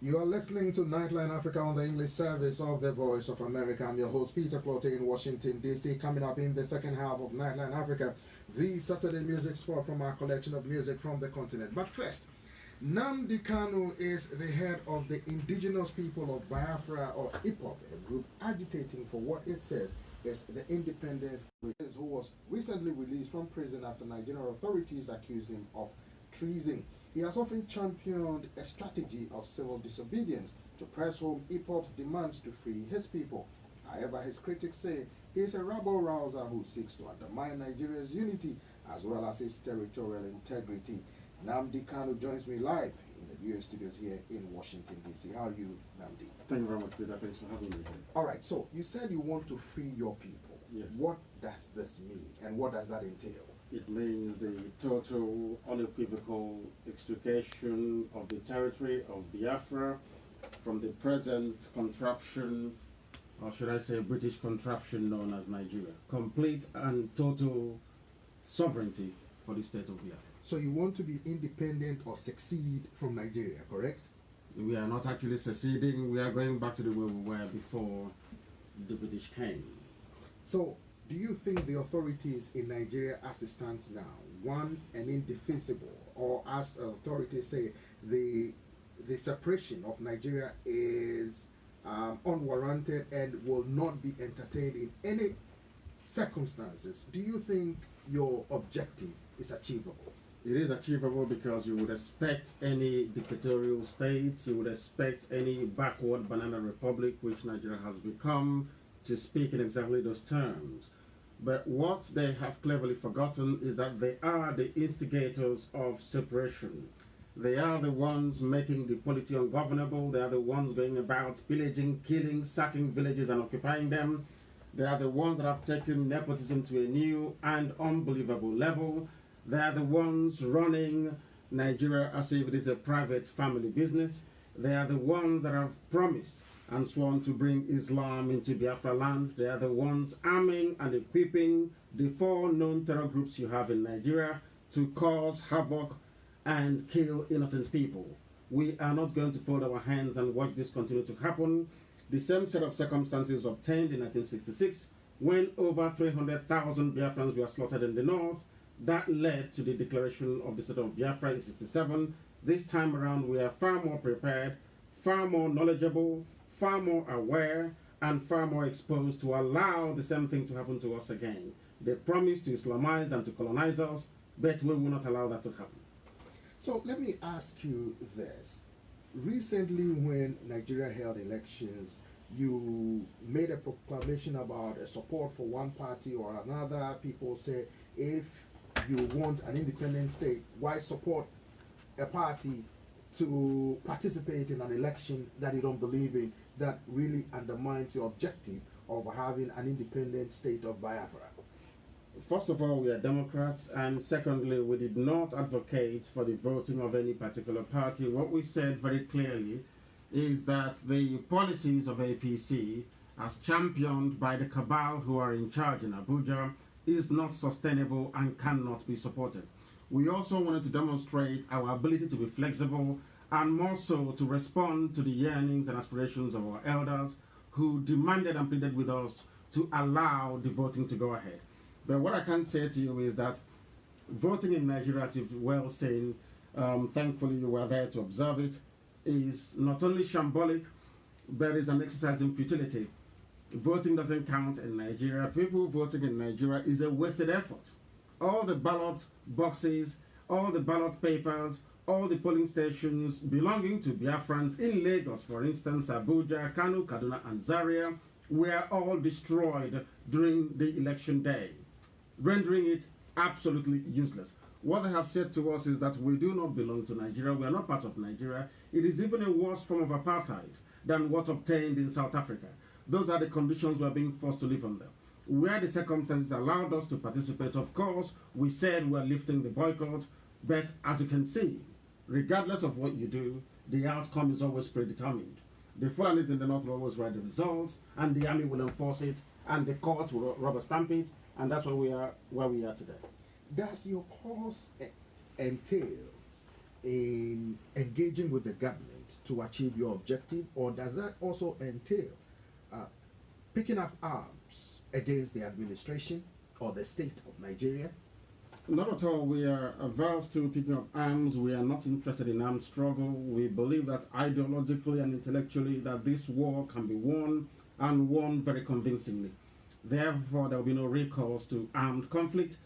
You are listening to Nightline Africa on the English service of the Voice of America. I'm your host, Peter Clote in Washington, D.C. Coming up in the second half of Nightline Africa, the Saturday music spot from our collection of music from the continent. But first, Nnamdi Kanu is the head of the Indigenous people of Biafra, or IPOB, a group agitating for what it says is the independence, who was recently released from prison after Nigerian authorities accused him of treason. He has often championed a strategy of civil disobedience to press home IPOB's demands to free his people. However, his critics say he is a rabble-rouser who seeks to undermine Nigeria's unity as well as its territorial integrity. Nnamdi Kanu joins me live in the VOA studios here in Washington, D.C. How are you, Nnamdi? Thank you very much, Peter. Thanks for having me here. All right, so you said you want to free your people. Yes. What does this mean, and what does that entail? It means the total, unequivocal extrication of the territory of Biafra from the present contraption, or should I say British contraption known as Nigeria. Complete and total sovereignty for the state of Biafra. So you want to be independent or succeed from Nigeria, correct? We are not actually seceding. We are going back to the way we were before the British came. So do you think the authorities in Nigeria as it stands now, one, and indefensible, or as authorities say, the separation of Nigeria is unwarranted and will not be entertained in any circumstances? Do you think your objective is achievable? It is achievable because you would expect any dictatorial state, you would expect any backward banana republic, which Nigeria has become, to speak in exactly those terms. But what they have cleverly forgotten is that they are the instigators of separation. They are the ones making the polity ungovernable. They are the ones going about pillaging, killing, sacking villages and occupying them. They are the ones that have taken nepotism to a new and unbelievable level. They are the ones running Nigeria as if it is a private family business. They are the ones that have promised and sworn to bring Islam into Biafra land. They are the ones arming and equipping the 4 known terror groups you have in Nigeria to cause havoc and kill innocent people. We are not going to fold our hands and watch this continue to happen. The same set of circumstances obtained in 1966 when over 300,000 Biafrans were slaughtered in the north. That led to the declaration of the state of Biafra in 67. This time around, we are far more prepared, far more knowledgeable, far more aware, and far more exposed to allow the same thing to happen to us again. They promised to Islamize and to colonize us, but we will not allow that to happen. So let me ask you this. Recently, when Nigeria held elections, you made a proclamation about a support for one party or another. People say, if you want an independent state, why support a party to participate in an election that you don't believe in, that really undermines your objective of having an independent state of Biafra? First of all, we are Democrats, and secondly, we did not advocate for the voting of any particular party. What we said very clearly is that the policies of APC, as championed by the cabal who are in charge in Abuja, is not sustainable and cannot be supported. We also wanted to demonstrate our ability to be flexible and more so to respond to the yearnings and aspirations of our elders who demanded and pleaded with us to allow the voting to go ahead. But what I can say to you is that voting in Nigeria, as you've well seen, thankfully you were there to observe it, is not only shambolic, but is an exercise in futility. Voting doesn't count in Nigeria. People voting in Nigeria is a wasted effort. All the ballot boxes, all the ballot papers, all the polling stations belonging to Biafrans in Lagos, for instance, Abuja, Kanu, Kaduna, and Zaria, were all destroyed during the election day, rendering it absolutely useless. What they have said to us is that we do not belong to Nigeria, we are not part of Nigeria. It is even a worse form of apartheid than what obtained in South Africa. Those are the conditions we are being forced to live under. Where the circumstances allowed us to participate, of course, we said we are lifting the boycott, but as you can see, regardless of what you do, the outcome is always predetermined. The Fulanis in the north will always write the results, and the army will enforce it, and the court will rubber stamp it, and that's where we are today. Does your cause entail in engaging with the government to achieve your objective, or does that also entail picking up arms against the administration or the state of Nigeria? Not at all. We are averse to picking up arms. We are not interested in armed struggle. We believe that ideologically and intellectually that this war can be won, and won very convincingly. Therefore, there will be no recourse to armed conflict.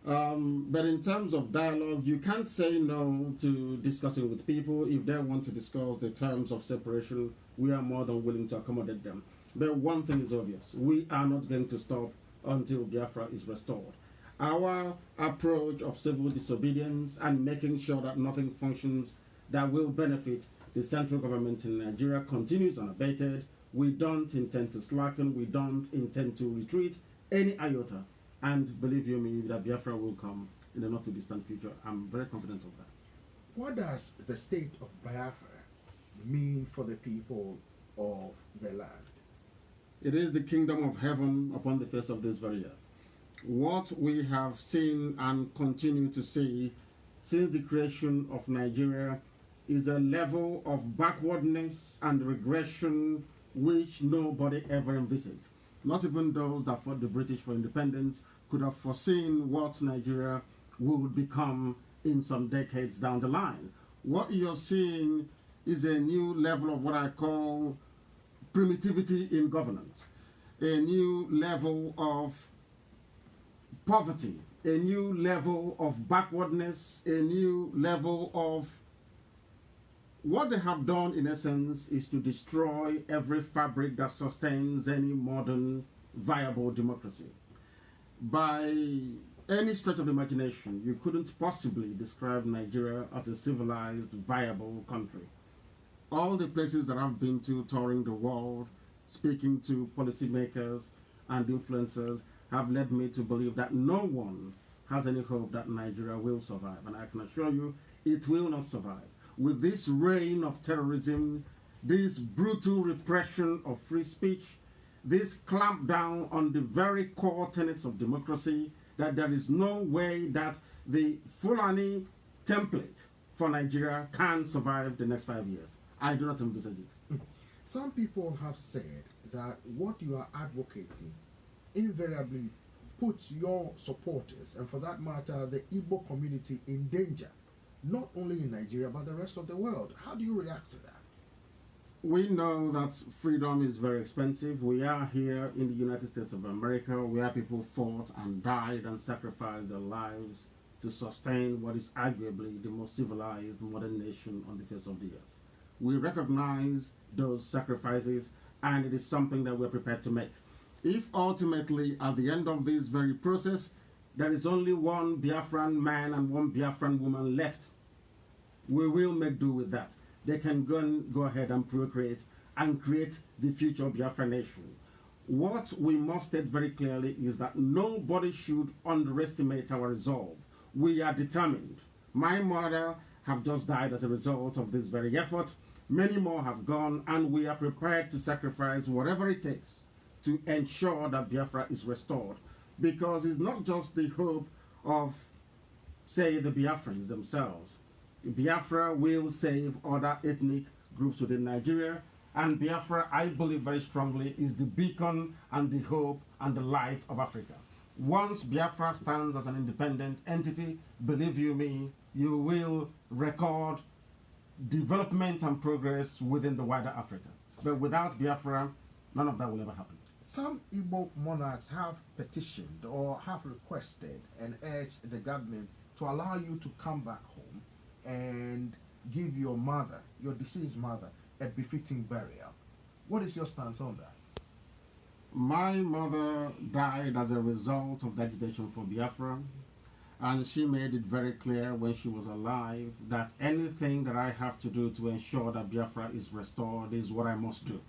But in terms of dialogue, you can't say no to discussing with people. If they want to discuss the terms of separation, we are more than willing to accommodate them. But one thing is obvious. We are not going to stop until Biafra is restored. Our approach of civil disobedience and making sure that nothing functions that will benefit the central government in Nigeria continues unabated. We don't intend to slacken. We don't intend to retreat any iota. And believe you me, that Biafra will come in the not too distant future. I'm very confident of that. What does the state of Biafra mean for the people of the land? It is the kingdom of heaven upon the face of this very earth. What we have seen and continue to see since the creation of Nigeria is a level of backwardness and regression which nobody ever envisaged. Not even those that fought the British for independence could have foreseen what Nigeria would become in some decades down the line. What you're seeing is a new level of what I call primitivity in governance, a new level of poverty, a new level of backwardness, a new level of what they have done in essence is to destroy every fabric that sustains any modern viable democracy. By any stretch of the imagination, you couldn't possibly describe Nigeria as a civilized, viable country. All the places that I've been to touring the world, speaking to policymakers and influencers, have led me to believe that no one has any hope that Nigeria will survive. And I can assure you, it will not survive. With this reign of terrorism, this brutal repression of free speech, this clampdown on the very core tenets of democracy, that there is no way that the Fulani template for Nigeria can survive the next 5 years. I do not envisage it. Some people have said that what you are advocating invariably puts your supporters, and for that matter, the Igbo community, in danger, not only in Nigeria, but the rest of the world. How do you react to that? We know that freedom is very expensive. We are here in the United States of America, where people fought and died and sacrificed their lives to sustain what is arguably the most civilized modern nation on the face of the earth. We recognize those sacrifices, and it is something that we're prepared to make. If ultimately, at the end of this very process, there is only one Biafran man and one Biafran woman left, we will make do with that. They can go ahead and procreate and create the future Biafra nation. What we must state very clearly is that nobody should underestimate our resolve. We are determined. My mother have just died as a result of this very effort. Many more have gone, and we are prepared to sacrifice whatever it takes to ensure that Biafra is restored. Because it's not just the hope of, say, the Biafrans themselves. Biafra will save other ethnic groups within Nigeria, and Biafra, I believe very strongly, is the beacon and the hope and the light of Africa. Once Biafra stands as an independent entity, believe you me, you will record development and progress within the wider Africa. But without Biafra, none of that will ever happen. Some Igbo monarchs have petitioned or have requested and urged the government to allow you to come back home and give your mother, your deceased mother, a befitting burial. What is your stance on that? My mother died as a result of the agitation for Biafra, and she made it very clear when she was alive that anything that I have to do to ensure that Biafra is restored is what I must do.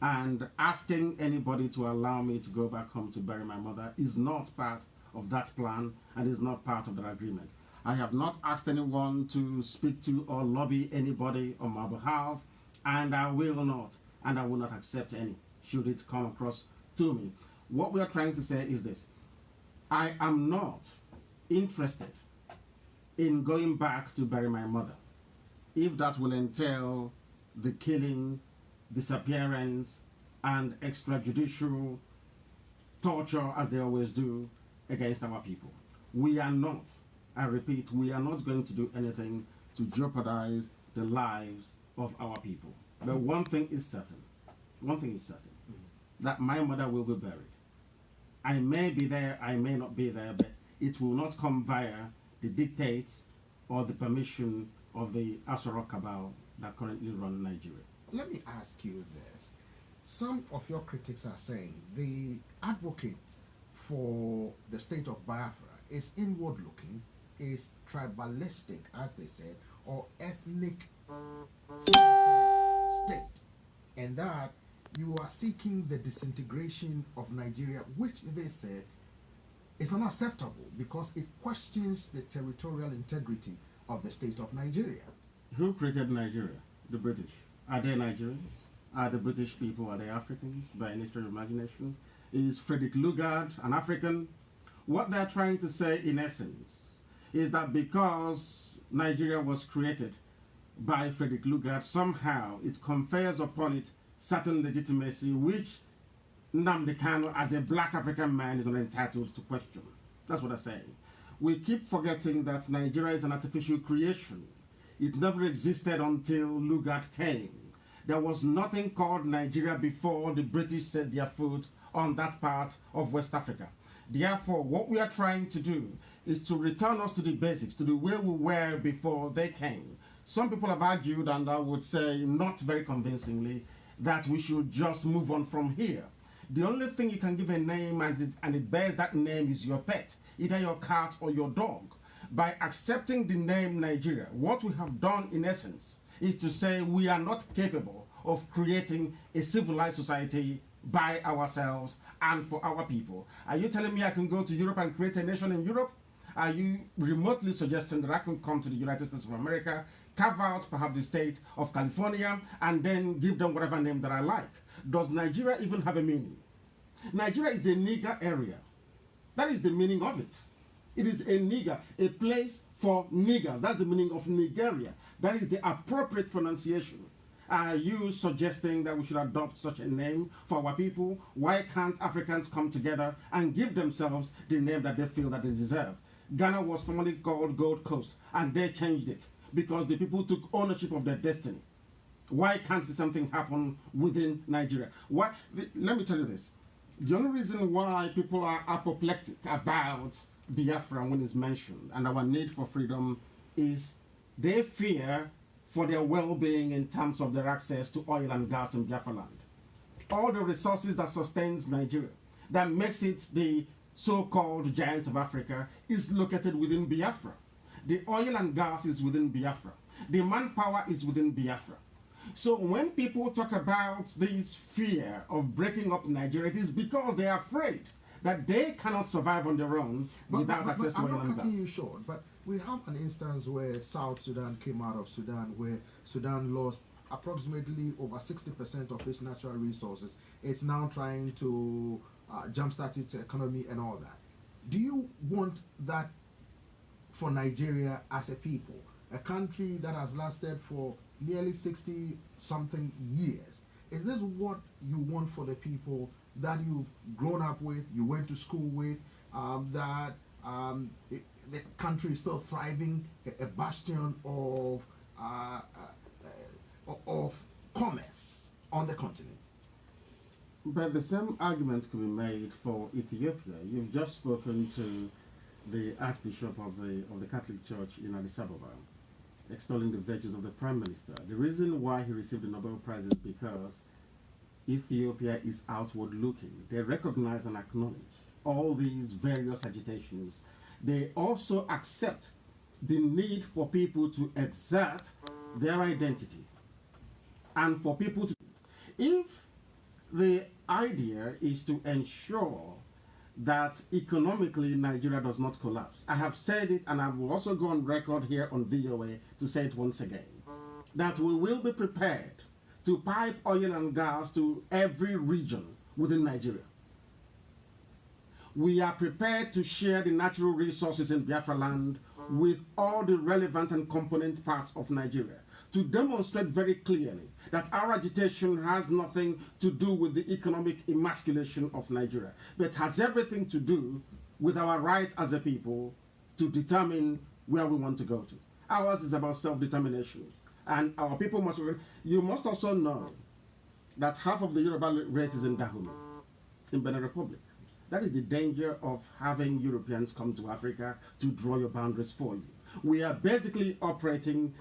And asking anybody to allow me to go back home to bury my mother is not part of that plan and is not part of that agreement. I have not asked anyone to speak to or lobby anybody on my behalf, and I will not, and I will not accept any, should it come across to me. What we are trying to say is this: I am not interested in going back to bury my mother, if that will entail the killing, disappearance, and extrajudicial torture, as they always do, against our people. We are not, I repeat, we are not going to do anything to jeopardize the lives of our people. But one thing is certain, that my mother will be buried. I may be there, I may not be there, but it will not come via the dictates or the permission of the Asoro cabal that currently run Nigeria. Let me ask you this. Some of your critics are saying the advocate for the state of Biafra is inward looking, is tribalistic, as they said, or ethnic state, and that you are seeking the disintegration of Nigeria, which they said is unacceptable because it questions the territorial integrity of the state of Nigeria. Who created Nigeria? The British. Are they Nigerians? Are the British people, are they Africans by any stretch of imagination? Is Frederick Lugard an African? What they're trying to say in essence is that because Nigeria was created by Frederick Lugard, somehow it confers upon it certain legitimacy which Nnamdi Kanu, as a black African man, is not entitled to question. That's what I'm saying. We keep forgetting that Nigeria is an artificial creation. It never existed until Lugard came. There was nothing called Nigeria before the British set their foot on that part of West Africa. Therefore, what we are trying to do is to return us to the basics, to the way we were before they came. Some people have argued, and I would say not very convincingly, that we should just move on from here. The only thing you can give a name and it bears that name is your pet, either your cat or your dog. By accepting the name Nigeria, what we have done in essence is to say we are not capable of creating a civilized society by ourselves and for our people. Are you telling me I can go to Europe and create a nation in Europe? Are you remotely suggesting that I can come to the United States of America, carve out perhaps the state of California, and then give them whatever name that I like? Does Nigeria even have a meaning? Nigeria is a nigger area. That is the meaning of it. It is a nigger, a place for niggers. That's the meaning of Nigeria. That is the appropriate pronunciation. Are you suggesting that we should adopt such a name for our people? Why can't Africans come together and give themselves the name that they feel that they deserve? Ghana was formerly called Gold Coast, and they changed it because the people took ownership of their destiny. Why can't something happen within Nigeria? Let me tell you this. The only reason why people are apoplectic about Biafra when it's mentioned and our need for freedom is they fear for their well-being in terms of their access to oil and gas in Biafra land. All the resources that sustains Nigeria, that makes it the so-called giant of Africa, is located within Biafra. The oil and gas is within Biafra. The manpower is within Biafra. So when people talk about this fear of breaking up Nigeria, it is because they are afraid that they cannot survive on their own without access to oil and gas. I'm not cutting you short, but we have an instance where South Sudan came out of Sudan, where Sudan lost approximately over 60% of its natural resources. It's now trying to jumpstart its economy and all that. Do you want that for Nigeria as a people? A country that has lasted for nearly 60-something years. Is this what you want for the people that you've grown up with, you went to school with, the country is still thriving, a bastion of commerce on the continent? But the same argument could be made for Ethiopia. You've just spoken to the Archbishop of the Catholic Church in Addis Ababa, extolling the virtues of the Prime Minister. The reason why he received the Nobel Prize is because Ethiopia is outward looking. They recognize and acknowledge all these various agitations. They also accept the need for people to exert their identity and for people to... If the idea is to ensure that economically Nigeria does not collapse, I have said it and I will also go on record here on VOA to say it once again, that we will be prepared to pipe oil and gas to every region within Nigeria. We are prepared to share the natural resources in Biafra land with all the relevant and component parts of Nigeria, to demonstrate very clearly that our agitation has nothing to do with the economic emasculation of Nigeria, but has everything to do with our right as a people to determine where we want to go to. Ours is about self-determination. And our people must... You must also know that half of the Yoruba race is in Dahomey, in Benin Republic. That is the danger of having Europeans come to Africa to draw your boundaries for you. We are basically operating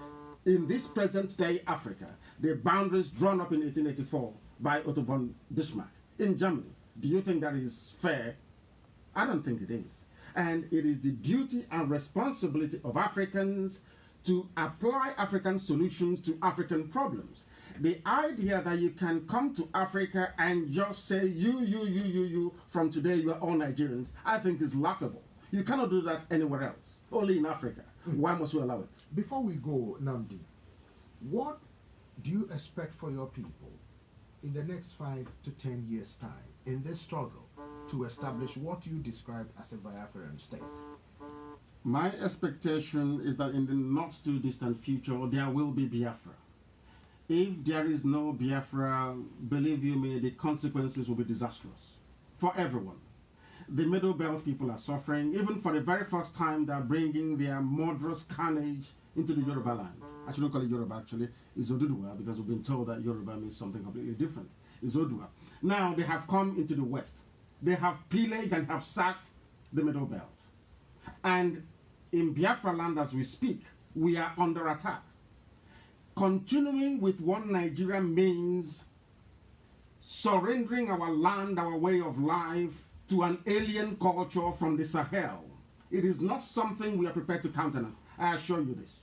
in this present day Africa, the boundaries drawn up in 1884 by Otto von Bismarck in Germany. Do you think that is fair? I don't think it is. And it is the duty and responsibility of Africans to apply African solutions to African problems. The idea that you can come to Africa and just say, you, from today you are all Nigerians, I think is laughable. You cannot do that anywhere else, only in Africa. Why must we allow it? Before we go, Nnamdi, what do you expect for your people in the next 5 to 10 years' time in this struggle to establish what you described as a Biafran state? My expectation is that in the not too distant future, there will be Biafra. If there is no Biafra, believe you me, the consequences will be disastrous for everyone. The Middle Belt people are suffering. Even for the very first time, they're bringing their murderous carnage into the Yoruba land. I shouldn't call it Yoruba, actually. It's Oduduwa, because we've been told that Yoruba means something completely different. It's Odua. Now, they have come into the West. They have pillaged and have sacked the Middle Belt. And in Biafra land, as we speak, we are under attack. Continuing with one Nigeria means surrendering our land, our way of life, to an alien culture from the Sahel. It is not something we are prepared to countenance. I assure you this.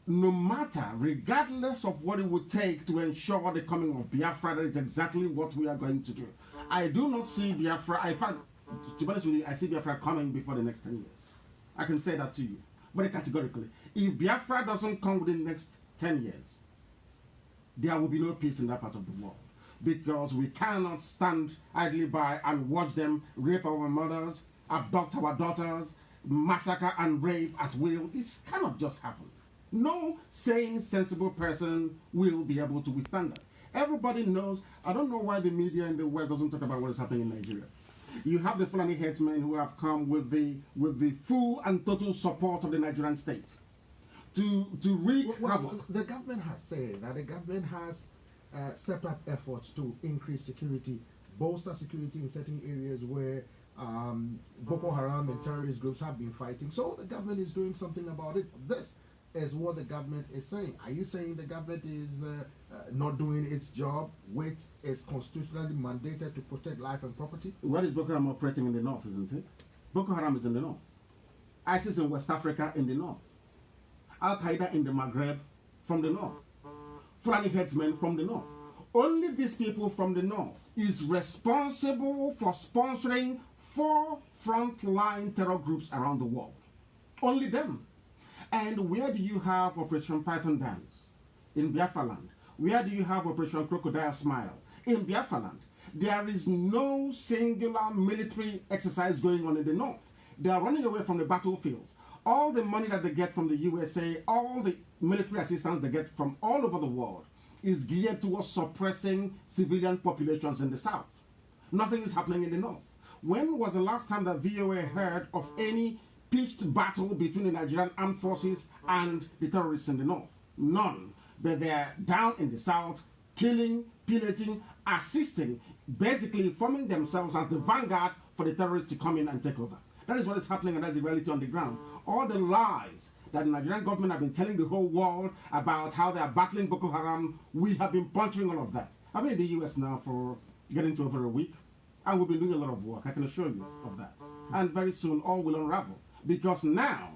No matter, regardless of what it would take to ensure the coming of Biafra, that is exactly what we are going to do. I do not see Biafra, in fact, to be honest with you, I see Biafra coming before the next 10 years. I can say that to you, very categorically. If Biafra doesn't come within the next 10 years, there will be no peace in that part of the world. Because we cannot stand idly by and watch them rape our mothers, abduct our daughters, massacre and rape at will. It cannot just happen. No sane, sensible person will be able to withstand that. Everybody knows. I don't know why the media in the West doesn't talk about what is happening in Nigeria. You have the Fulani headsmen who have come with the full and total support of the Nigerian state to wreak havoc. The government has said that the government has stepped up efforts to increase security, bolster security in certain areas where Boko Haram and terrorist groups have been fighting. So the government is doing something about it. This is what the government is saying. Are you saying the government is not doing its job, which is constitutionally mandated to protect life and property? What is Boko Haram operating in the north, isn't it? Boko Haram is in the north. ISIS in West Africa in the north. Al-Qaeda in the Maghreb from the north. Fulani headsmen from the north. Only these people from the north is responsible for sponsoring 4 frontline terror groups around the world. Only them. And where do you have Operation Python Dance? In Biafra land. Where do you have Operation Crocodile Smile? In Biafra land. There is no singular military exercise going on in the north. They are running away from the battlefields. All the money that they get from the USA, all the military assistance they get from all over the world is geared towards suppressing civilian populations in the south. Nothing is happening in the north. When was the last time that VOA heard of any pitched battle between the Nigerian armed forces and the terrorists in the north? None. But they're down in the south, killing, pillaging, assisting, basically forming themselves as the vanguard for the terrorists to come in and take over. That is what is happening, and that's the reality on the ground. All the lies that the Nigerian government have been telling the whole world about how they are battling Boko Haram, we have been puncturing all of that. I've been in the US now for getting to over a week, and we've been doing a lot of work, I can assure you of that. And very soon all will unravel, because now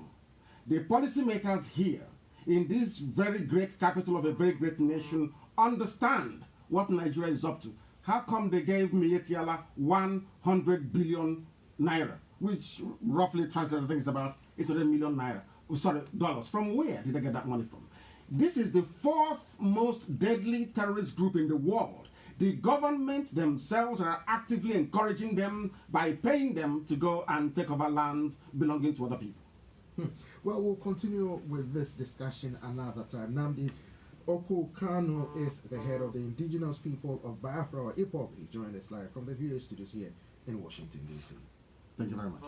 the policymakers here in this very great capital of a very great nation understand what Nigeria is up to. How come they gave Mietiala 100 billion naira, which roughly translates, I think it's about 800 million naira. Sorry, dollars. From where did they get that money from? This is the 4th most deadly terrorist group in the world. The government themselves are actively encouraging them by paying them to go and take over lands belonging to other people. Well, we'll continue with this discussion another time. Nnamdi Kanu is the head of the Indigenous people of Biafra, or IPOB. He joined us live from the VOA studios here in Washington, D.C. Thank you very much.